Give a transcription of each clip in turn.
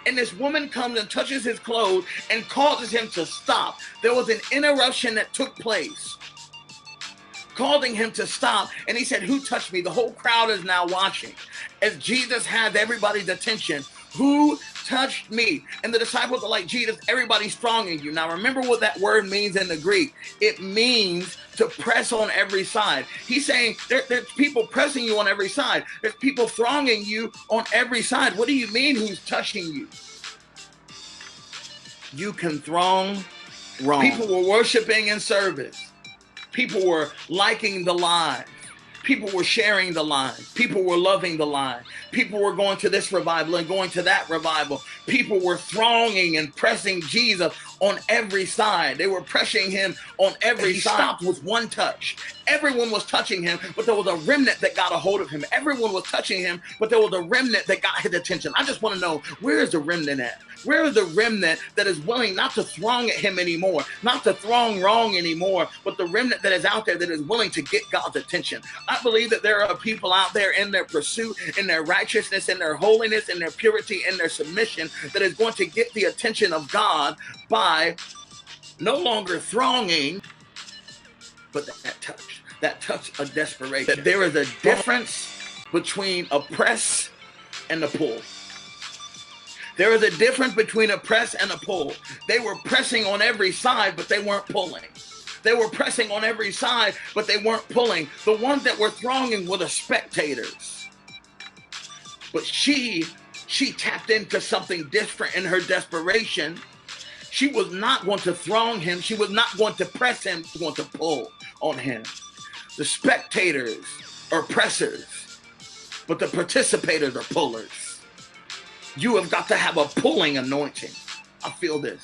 and this woman comes and touches his clothes and causes him to stop. There was an interruption that took place, causing him to stop. And he said, who touched me? The whole crowd is now watching as Jesus has everybody's attention. Who touched me? And the disciples are like, Jesus, everybody's thronging you. Now remember what that word means in the Greek. It means to press on every side. He's saying there's people pressing you on every side. There's people thronging you on every side. What do you mean who's touching you? You can throng wrong. People were worshiping in service. People were liking the live. People were sharing the line. People were loving the line. People were going to this revival and going to that revival. People were thronging and pressing Jesus on every side. They were pressing him on every side. He stopped with one touch. Everyone was touching him, but there was a remnant that got a hold of him. Everyone was touching him, but there was a remnant that got his attention. I just want to know, where is the remnant at? Where is the remnant that is willing not to throng at him anymore, not to throng wrong anymore, but the remnant that is out there that is willing to get God's attention? I believe that there are people out there in their pursuit, in their righteousness, in their holiness, in their purity, in their submission, that is going to get the attention of God by no longer thronging, but that touch of desperation. That there is a difference between a press and a pull. There is a difference between a press and a pull. They were pressing on every side, but they weren't pulling. They were pressing on every side, but they weren't pulling. The ones that were thronging were the spectators. But she tapped into something different in her desperation. She was not going to throng him. She was not going to press him. She was going to pull on him. The spectators are pressers, but the participators are pullers. You have got to have a pulling anointing. I feel this.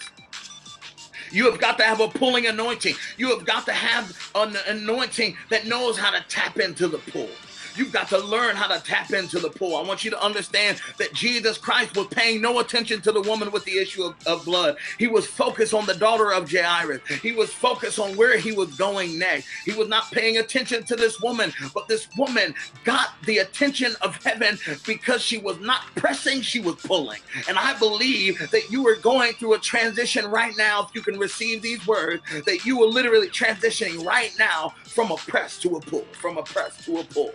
You have got to have a pulling anointing. You have got to have an anointing that knows how to tap into the pull. You've got to learn how to tap into the pull. I want you to understand that Jesus Christ was paying no attention to the woman with the issue of blood. He was focused on the daughter of Jairus. He was focused on where he was going next. He was not paying attention to this woman, but this woman got the attention of heaven because she was not pressing, she was pulling. And I believe that you are going through a transition right now. If you can receive these words, that you are literally transitioning right now from a press to a pull, from a press to a pull.